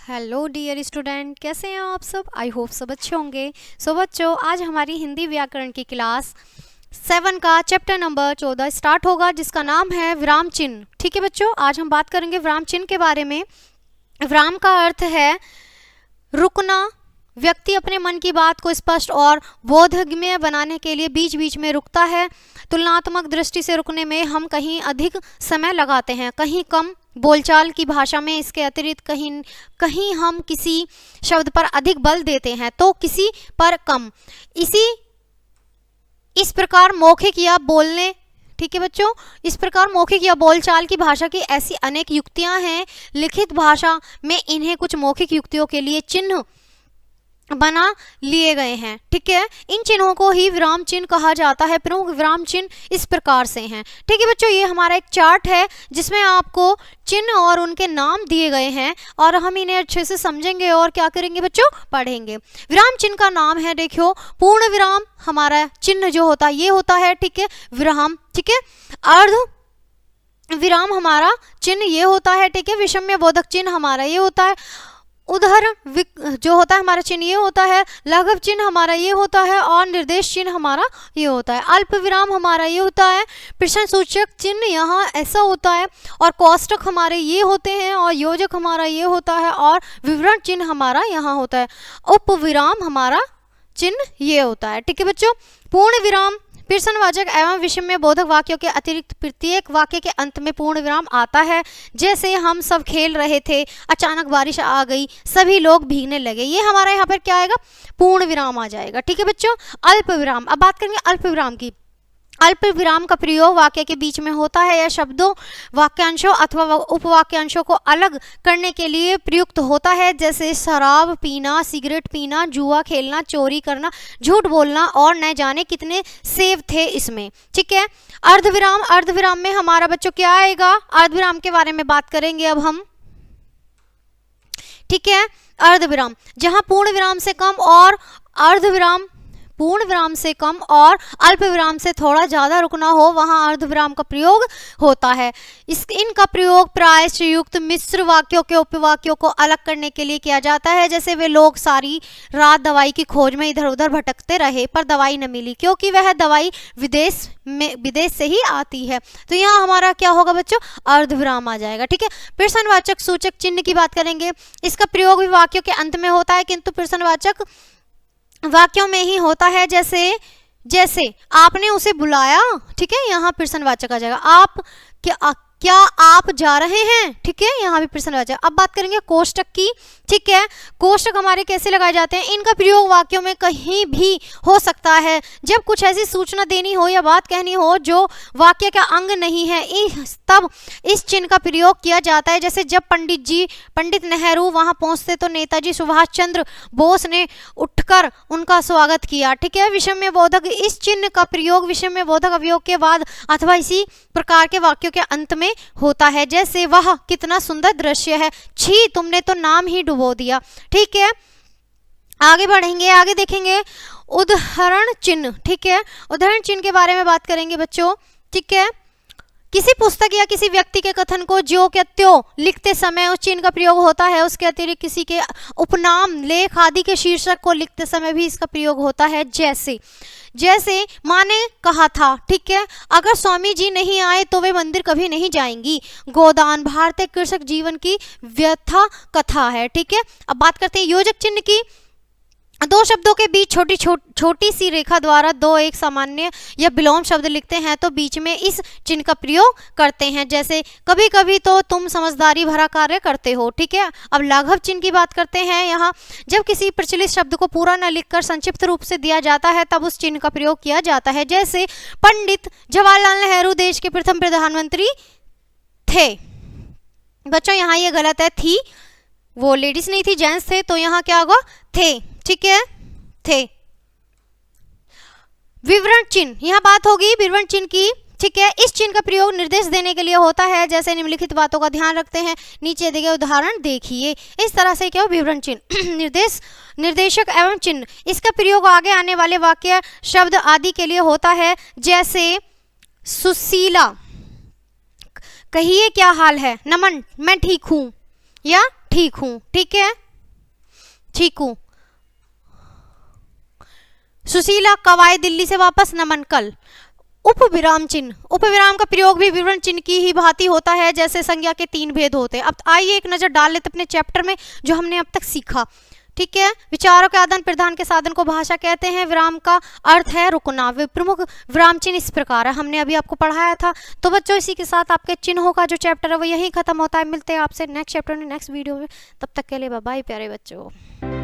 Hello dear student, कैसे हैं आप सब। आई होप सब अच्छे होंगे। सो बच्चों, आज हमारी हिंदी व्याकरण की क्लास 7 का चैप्टर नंबर 14 स्टार्ट होगा, जिसका नाम है विराम चिन्ह। ठीक है बच्चों, आज हम बात करेंगे विराम चिन्ह के बारे में। विराम का अर्थ है रुकना। व्यक्ति अपने मन की बात को स्पष्ट और बोधगम्य बनाने के लिए बीच बीच में रुकता है। तुलनात्मक दृष्टि से रुकने में हम कहीं अधिक समय लगाते हैं, कहीं कम। बोलचाल की भाषा में इसके अतिरिक्त कहीं हम किसी शब्द पर अधिक बल देते हैं तो किसी पर कम। इस प्रकार मौखिक या बोलने, ठीक है बच्चों, इस प्रकार मौखिक या बोलचाल की भाषा की ऐसी अनेक युक्तियां हैं। लिखित भाषा में इन्हें कुछ मौखिक युक्तियों के लिए चिन्ह बना लिए गए हैं। ठीक है, इन चिन्हों को ही विराम चिन्ह कहा जाता है। प्रमुख विराम चिन्ह इस प्रकार से हैं। ठीक है बच्चों, ये हमारा एक चार्ट है जिसमें आपको चिन्ह और उनके नाम दिए गए हैं और हम इन्हें अच्छे से समझेंगे और क्या करेंगे बच्चों, पढ़ेंगे। विराम चिन्ह का नाम है, देखियो, पूर्ण विराम हमारा चिन्ह जो होता है ये होता है। ठीक है, विराम। ठीक है, अर्ध विराम हमारा चिन्ह ये होता है। ठीक है, विषम्य बोधक चिन्ह हमारा ये होता है। उद्धरण जो होता है हमारा चिन्ह ये होता है। लघु चिन्ह हमारा ये होता है और निर्देश चिन्ह हमारा ये होता है। अल्प विराम हमारा ये होता है। प्रश्न सूचक चिन्ह यहाँ ऐसा होता है और कोष्टक हमारे ये होते हैं और योजक हमारा ये होता है और विवरण चिन्ह हमारा यहाँ होता है। उपविराम हमारा चिन्ह ये होता है। ठीक है बच्चों, पूर्ण विराम प्रश्नवाचक एवं विषम्य बोधक वाक्यों के अतिरिक्त प्रत्येक वाक्य के अंत में पूर्ण विराम आता है। जैसे हम सब खेल रहे थे, अचानक बारिश आ गई, सभी लोग भीगने लगे, ये हमारा यहाँ पर क्या आएगा, पूर्ण विराम आ जाएगा। ठीक है बच्चों, अल्प विराम। अब बात करेंगे अल्प विराम की। अल्प विराम का प्रयोग वाक्य के बीच में होता है। यह शब्दों, वाक्यांशों अथवा उपवाक्यांशों को अलग करने के लिए प्रयुक्त होता है। जैसे शराब पीना, सिगरेट पीना, जुआ खेलना, चोरी करना, झूठ बोलना और न जाने कितने सेव थे इसमें। ठीक है, अर्धविराम। अर्धविराम में हमारा बच्चों क्या आएगा, अर्धविराम के बारे में बात करेंगे अब हम। ठीक है, अर्धविराम जहां पूर्ण विराम से कम और अर्धविराम, पूर्ण विराम से कम और अल्प विराम से थोड़ा ज़्यादा रुकना हो, वहाँ अर्धविराम का प्रयोग होता है। इनका प्रयोग प्रायः युक्त मिश्र वाक्यों के उपवाक्यों को अलग करने के लिए किया जाता है। जैसे वे लोग सारी रात दवाई की खोज में इधर उधर भटकते रहे पर दवाई न मिली, क्योंकि वह दवाई विदेश से ही आती है। तो यहाँ हमारा क्या होगा बच्चों, अर्धविराम आ जाएगा। ठीक है, प्रश्नवाचक सूचक चिन्ह की बात करेंगे। इसका प्रयोग भी वाक्यों के अंत में होता है, किंतु प्रश्नवाचक वाक्यों में ही होता है। जैसे आपने उसे बुलाया, ठीक है, यहाँ प्रश्नवाचक आ जाएगा। आप क्या आप जा रहे हैं, ठीक है, यहाँ भी प्रश्नवाचक। अब बात करेंगे कोष्टक की। ठीक है, कोष्टक हमारे कैसे लगाए जाते हैं। इनका प्रयोग वाक्यों में कहीं भी हो सकता है। जब कुछ ऐसी सूचना देनी हो या बात कहनी हो जो वाक्य का अंग नहीं है, तब इस चिन्ह का प्रयोग किया जाता है। जैसे जब पंडित नेहरू वहां पहुंचते तो नेताजी सुभाष चंद्र बोस ने उठकर उनका स्वागत किया। ठीक है, विषम्य बोधक, इस चिन्ह का प्रयोग विषम्य बोधक अवयव के बाद अथवा इसी प्रकार के वाक्यों के अंत में होता है। जैसे वह कितना सुंदर दृश्य है, छी तुमने तो नाम ही डुबो दिया। ठीक है, आगे बढ़ेंगे, आगे देखेंगे उदाहरण चिन्ह। ठीक है, उदाहरण चिन्ह के बारे में बात करेंगे बच्चों। ठीक है, किसी पुस्तक या किसी व्यक्ति के कथन को ज्यों के त्यों लिखते समय उस चिन्ह का प्रयोग होता है। उसके अतिरिक्त किसी के उपनाम, लेख आदि के शीर्षक को लिखते समय भी इसका प्रयोग होता है। जैसे माँ ने कहा था, ठीक है, अगर स्वामी जी नहीं आए तो वे मंदिर कभी नहीं जाएंगी। गोदान भारतीय कृषक जीवन की व्यथा कथा है। ठीक है, अब बात करते हैं योजक चिन्ह की। दो शब्दों के बीच छोटी सी रेखा द्वारा दो एक सामान्य या विलोम शब्द लिखते हैं तो बीच में इस चिन्ह का प्रयोग करते हैं। जैसे कभी कभी तो तुम समझदारी भरा कार्य करते हो। ठीक है, अब लाघव चिन्ह की बात करते हैं। यहाँ जब किसी प्रचलित शब्द को पूरा न लिखकर संक्षिप्त रूप से दिया जाता है तब उस चिन्ह का प्रयोग किया जाता है। जैसे पंडित जवाहरलाल नेहरू देश के प्रथम प्रधानमंत्री थे। बच्चों यहाँ ये गलत है, थी, वो लेडीज नहीं थी, जेंट्स थे, तो यहाँ क्या होगा, थे। ठीक है, थे। विवरण चिन्ह, यहाँ बात होगी विवरण चिन्ह की। ठीक है, इस चिन्ह का प्रयोग निर्देश देने के लिए होता है। जैसे निम्नलिखित बातों का ध्यान रखते हैं, नीचे दिए गए उदाहरण देखिए। इस तरह से क्या हो, विवरण चिन्ह निर्देशक एवं चिन्ह। इसका प्रयोग आगे आने वाले वाक्य, शब्द आदि के लिए होता है। जैसे सुशीला, कहिए क्या हाल है। नमन, मैं ठीक हूँ या ठीक हूं, ठीक है, ठीक हूं। सुशीला कब आए दिल्ली से वापस? नमन कल। उपविराम चिन्ह, उपविराम का प्रयोग भी विवरण चिन्ह की ही भांति होता है जैसे संज्ञा के 3 भेद होते हैं। अब आइए एक नजर डाल लेते अपने चैप्टर में जो हमने अब तक सीखा। ठीक है, विचारों के आदान प्रदान के साधन को भाषा कहते हैं। विराम का अर्थ है रुकना। प्रमुख विराम चिन्ह इस प्रकार है, हमने अभी आपको पढ़ाया था। तो बच्चों इसी के साथ आपके चिन्हों का जो चैप्टर है वो यहीं खत्म होता है। मिलते हैं आपसे नेक्स्ट चैप्टर में, नेक्स्ट वीडियो में। तब तक के लिए बाय बाय प्यारे बच्चों।